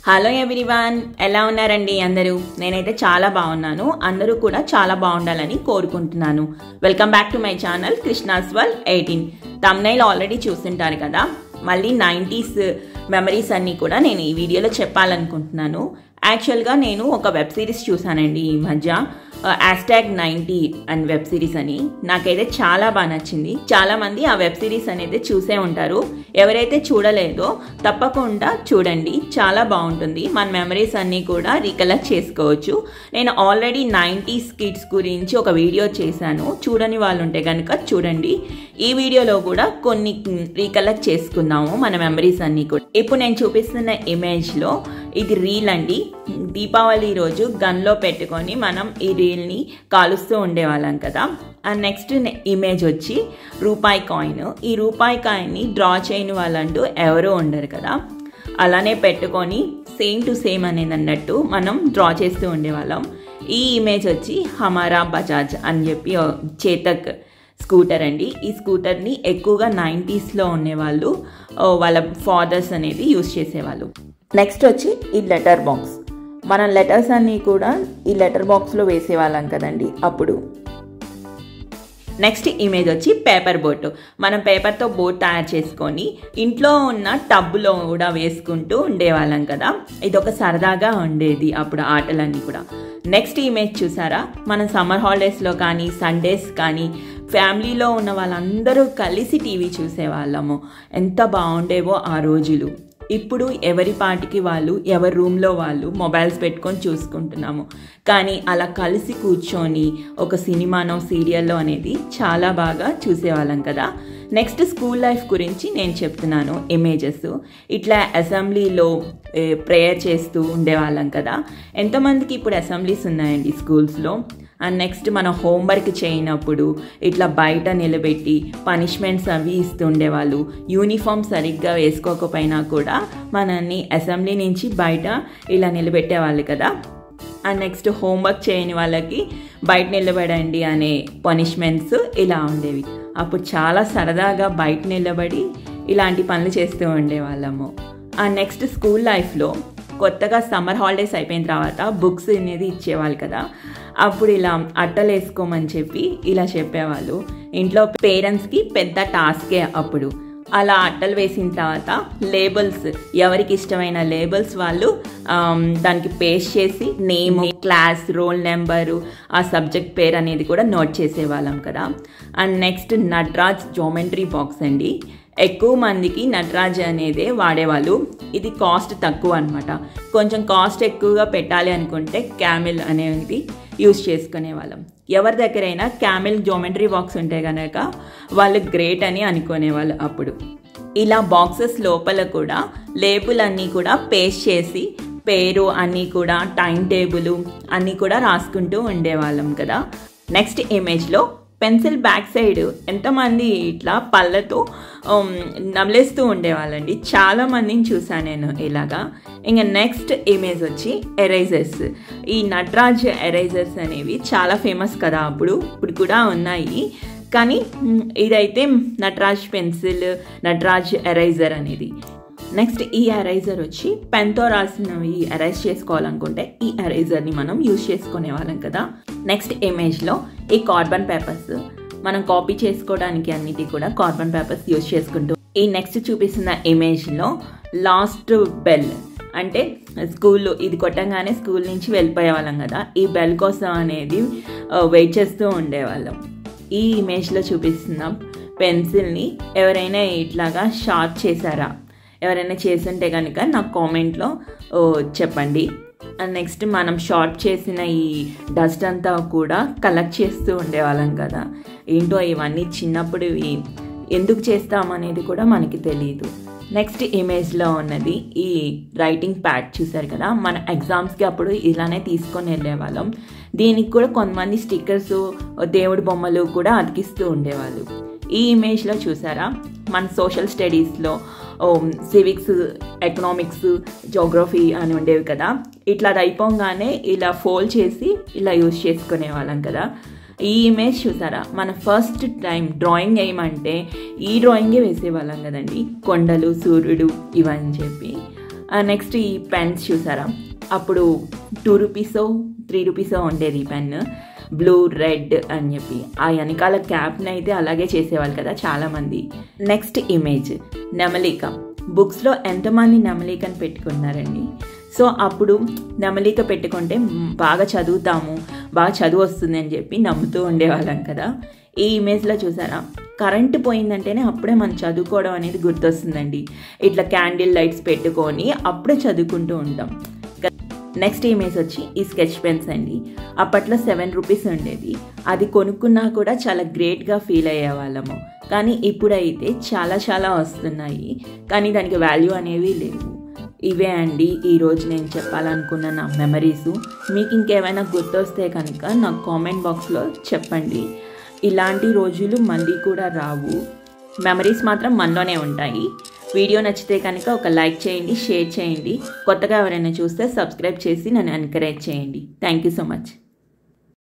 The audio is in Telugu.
హలో ఎవ్రీవన్, ఎలా ఉన్నారండి అందరూ? నేనైతే చాలా బాగున్నాను. అందరూ కూడా చాలా బాగుండాలని కోరుకుంటున్నాను. Welcome back to my channel Krishna's world 18. Thumbnail already చూసింటారు కదా. మళ్ళీ 90s మెమరీస్ అన్నీ కూడా నేను ఈ వీడియోలో చెప్పాలనుకుంటున్నాను. యాక్చువల్గా నేను ఒక వెబ్ సిరీస్ చూసానండి ఈ మధ్య, #90 అండ్ వెబ్ సిరీస్ అని. నాకైతే చాలా బాగా నచ్చింది. చాలా మంది ఆ వెబ్ సిరీస్ అనేది చూసే ఉంటారు. ఎవరైతే చూడలేదో తప్పకుండా చూడండి, చాలా బాగుంటుంది. మన మెమరీస్ అన్నీ కూడా రీకలెక్ట్ చేసుకోవచ్చు. నేను ఆల్రెడీ 90s కిడ్స్ గురించి ఒక వీడియో చేశాను. చూడని వాళ్ళు ఉంటే కనుక చూడండి. ఈ వీడియోలో కూడా కొన్ని రీకలెక్ట్ చేసుకుందాము మన మెమరీస్ అన్నీ కూడా. ఇప్పుడు నేను చూపిస్తున్న ఇమేజ్లో ఇది రీల్ అండి. దీపావళి రోజు గన్లో పెట్టుకొని మనం ఈ రీల్ని కాలుస్తూ ఉండేవాళ్ళం కదా. అండ్ నెక్స్ట్ ఇమేజ్ వచ్చి రూపాయి కాయిన్. ఈ రూపాయి కాయిన్ని డ్రా చేయని వాళ్ళంటూ ఎవరూ ఉండరు కదా. అలానే పెట్టుకొని సేమ్ టు సేమ్ అనేది అన్నట్టు మనం డ్రా చేస్తూ ఉండేవాళ్ళం. ఈ ఇమేజ్ వచ్చి హమారా బజాజ్ అని చెప్పి చేతక్ స్కూటర్ అండి. ఈ స్కూటర్ని ఎక్కువగా 90sలో ఉండేవాళ్ళు, వాళ్ళ ఫాదర్స్ అనేది యూజ్ చేసేవాళ్ళు. నెక్స్ట్ వచ్చి ఈ లెటర్ బాక్స్. మనం లెటర్స్ అన్నీ కూడా ఈ లెటర్ బాక్స్లో వేసేవాళ్ళం కదండి అప్పుడు. నెక్స్ట్ ఇమేజ్ వచ్చి పేపర్ బోట్. మనం పేపర్తో బోట్ తయారు చేసుకొని ఇంట్లో ఉన్న టబ్లో కూడా వేసుకుంటూ ఉండేవాళ్ళం కదా. ఇది ఒక సరదాగా ఉండేది అప్పుడు ఆటలన్నీ కూడా. నెక్స్ట్ ఇమేజ్ చూసారా, మనం సమ్మర్ హాలిడేస్లో కానీ సండేస్ కానీ ఫ్యామిలీలో ఉన్న వాళ్ళందరూ కలిసి టీవీ చూసేవాళ్ళము. ఎంత బాగుండేవో ఆ రోజులు. ఇప్పుడు ఎవరి పాటికి వాళ్ళు, ఎవరి రూమ్లో వాళ్ళు మొబైల్స్ పెట్టుకొని చూసుకుంటున్నాము. కానీ అలా కలిసి కూర్చొని ఒక సినిమానో సీరియల్లో అనేది చాలా బాగా చూసేవాళ్ళం కదా. నెక్స్ట్ స్కూల్ లైఫ్ గురించి నేను చెప్తున్నాను. ఇమేజెస్ ఇట్లా అసెంబ్లీలో ప్రేయర్ చేస్తూ ఉండేవాళ్ళం కదా. ఎంతమందికి ఇప్పుడు అసెంబ్లీస్ ఉన్నాయండి స్కూల్స్లో. అండ్ నెక్స్ట్ మనం హోంవర్క్ చేయనప్పుడు ఇట్లా బయట నిలబెట్టి పనిష్మెంట్స్ అవి ఇస్తుండేవాళ్ళు. యూనిఫామ్ సరిగ్గా వేసుకోకపోయినా కూడా మనల్ని అసెంబ్లీ నుంచి బయట ఇలా నిలబెట్టేవాళ్ళు కదా. అండ్ నెక్స్ట్ హోంవర్క్ చేయని వాళ్ళకి బయట నిలబడండి అనే పనిష్మెంట్స్ ఇలా ఉండేవి. అప్పుడు చాలా సరదాగా బయట నిలబడి ఇలాంటి పనులు చేస్తూ ఉండేవాళ్ళము. అండ్ నెక్స్ట్ స్కూల్ లైఫ్లో కొత్తగా సమ్మర్ హాలిడేస్ అయిపోయిన తర్వాత బుక్స్ అనేది ఇచ్చేవాళ్ళు కదా. అప్పుడు ఇలా అట్టలు వేసుకోమని చెప్పి ఇలా చెప్పేవాళ్ళు. ఇంట్లో పేరెంట్స్కి పెద్ద టాస్కే అప్పుడు. అలా అట్టలు వేసిన తర్వాత లేబుల్స్, ఎవరికి ఇష్టమైన లేబుల్స్ వాళ్ళు దానికి పేస్ట్ చేసి నేమ్, క్లాస్, రోల్ నెంబరు, ఆ సబ్జెక్ట్ పేరు అనేది కూడా నోట్ చేసేవాళ్ళం కదా. And next Nataraj geometry box అండి. ఎక్కువ మందికి నటరాజ్ అనేదే వాడేవాళ్ళు. ఇది కాస్ట్ తక్కువ అనమాట. కొంచెం కాస్ట్ ఎక్కువగా పెట్టాలి అనుకుంటే క్యామిల్ అనేది యూజ్ చేసుకునే వాళ్ళం. ఎవరి దగ్గరైనా క్యామిల్ జోమెంట్రీ బాక్స్ ఉంటే కనుక వాళ్ళు గ్రేట్ అని అనుకునేవాళ్ళు అప్పుడు. ఇలా బాక్సెస్ లోపల కూడా లేబుల్ అన్నీ కూడా పేస్ట్ చేసి పేరు అన్నీ కూడా టైం టేబుల్ అన్నీ కూడా రాసుకుంటూ ఉండేవాళ్ళం కదా. నెక్స్ట్ ఇమేజ్లో పెన్సిల్ బ్యాక్ సైడ్ ఎంతమంది ఇట్లా పళ్ళతో నమలేస్తూ ఉండేవాళ్ళండి. చాలా మందిని చూసాను నేను ఇలాగా. ఇంకా నెక్స్ట్ ఇమేజ్ వచ్చి ఎరేజర్స్. ఈ నటరాజ్ ఎరేజర్స్ అనేవి చాలా ఫేమస్ కదా అప్పుడు. ఇప్పుడు కూడా ఉన్నాయి. కానీ ఇదైతే నటరాజ్ పెన్సిల్, నటరాజ్ ఎరేజర్ అనేది. నెక్స్ట్ ఈ ఎరేజర్ వచ్చి పెన్తో రాసినవి ఎరేజ్ చేసుకోవాలనుకుంటే ఈ ఎరేజర్ని మనం యూజ్ చేసుకునే వాళ్ళం కదా. నెక్స్ట్ ఇమేజ్లో ఈ కార్బన్ పేపర్స్, మనం కాపీ చేసుకోవడానికి అన్నిటి కూడా కార్బన్ పేపర్స్ యూజ్ చేసుకుంటూ. ఈ నెక్స్ట్ చూపిస్తున్న ఇమేజ్లో లాస్ట్ బెల్, అంటే స్కూల్లో ఇది కొట్టంగానే స్కూల్ నుంచి వెళ్ళిపోయే వాళ్ళం కదా. ఈ బెల్ కోసం అనేది వెయిట్ చేస్తూ ఉండేవాళ్ళం. ఈ ఇమేజ్లో చూపిస్తున్న పెన్సిల్ని ఎవరైనా ఇట్లాగా షార్ప్ చేశారా? ఎవరైనా చేస్తుంటే కనుక నాకు కామెంట్లో చెప్పండి. అండ్ నెక్స్ట్ మనం షార్ప్ చేసిన ఈ డస్ట్ అంతా కూడా కలెక్ట్ చేస్తూ ఉండేవాళ్ళం కదా. ఏంటో ఇవన్నీ చిన్నప్పుడు ఎందుకు చేస్తామనేది కూడా మనకి తెలియదు. నెక్స్ట్ ఇమేజ్లో ఉన్నది ఈ రైటింగ్ ప్యాడ్ చూసారు కదా. మన ఎగ్జామ్స్కి అప్పుడు ఇలానే తీసుకొని వెళ్ళేవాళ్ళం. దీనికి కూడా కొంతమంది స్టిక్కర్స్, దేవుడి బొమ్మలు కూడా అతికిస్తూ ఉండేవాళ్ళు. ఈ ఇమేజ్లో చూసారా, మన సోషల్ స్టడీస్లో సివిక్స్, ఎకనామిక్స్, జోగ్రఫీ అని ఉండేవి కదా. ఇట్లా అది అయిపోగానే ఇలా ఫోల్డ్ చేసి ఇలా యూజ్ చేసుకునే వాళ్ళం కదా. ఈ ఇమేజ్ చూసారా, మన ఫస్ట్ టైం డ్రాయింగ్ వేయమంటే ఈ డ్రాయింగే వేసేవాళ్ళం కదండి. కొండలు, సూర్యుడు ఇవని చెప్పి. నెక్స్ట్ ఈ పెన్స్ చూసారా, అప్పుడు 2 రూపీసో 3 రూపీసో ఉండేది ఈ పెన్, బ్లూ రెడ్ అని చెప్పి. ఆ వెనకాల క్యాప్ని అయితే అలాగే చేసేవాళ్ళు కదా చాలామంది. నెక్స్ట్ ఇమేజ్ నెమలిక. బుక్స్లో ఎంతమంది నెమలికని పెట్టుకున్నారండి? సో అప్పుడు నెమలిక పెట్టుకుంటే బాగా చదువుతాము, బాగా చదువు వస్తుంది అని చెప్పి నమ్ముతూ ఉండేవాళ్ళం కదా. ఈ ఇమేజ్లో చూసారా, కరెంటు పోయిందంటేనే అప్పుడే మనం చదువుకోవడం అనేది గుర్తొస్తుందండి. ఇట్లా క్యాండిల్ లైట్స్ పెట్టుకొని అప్పుడే చదువుకుంటూ ఉంటాం. నెక్స్ట్ ఇమేజ్ వచ్చి ఈ స్కెచ్ పెన్స్ అండి. అప్పట్లో 7 రూపీస్ ఉండేది. అది కొనుక్కున్నా కూడా చాలా గ్రేట్గా ఫీల్ అయ్యేవాళ్ళము. కానీ ఇప్పుడైతే చాలా చాలా వస్తున్నాయి, కానీ దానికి వాల్యూ అనేవి లేవు. ఇవే అండి ఈరోజు నేను చెప్పాలనుకున్న నా మెమరీసు. మీకు ఇంకేమైనా గుర్తొస్తే కనుక నాకు కామెంట్ బాక్స్లో చెప్పండి. ఇలాంటి రోజులు మళ్ళీ కూడా రావు. మెమరీస్ మాత్రం మనలోనే ఉంటాయి. వీడియో నచ్చితే కనుక ఒక లైక్ చేయండి, షేర్ చేయండి. కొత్తగా ఎవరైనా చూస్తే సబ్స్క్రైబ్ చేసి నన్ను ఎంకరేజ్ చేయండి. Thank you so much.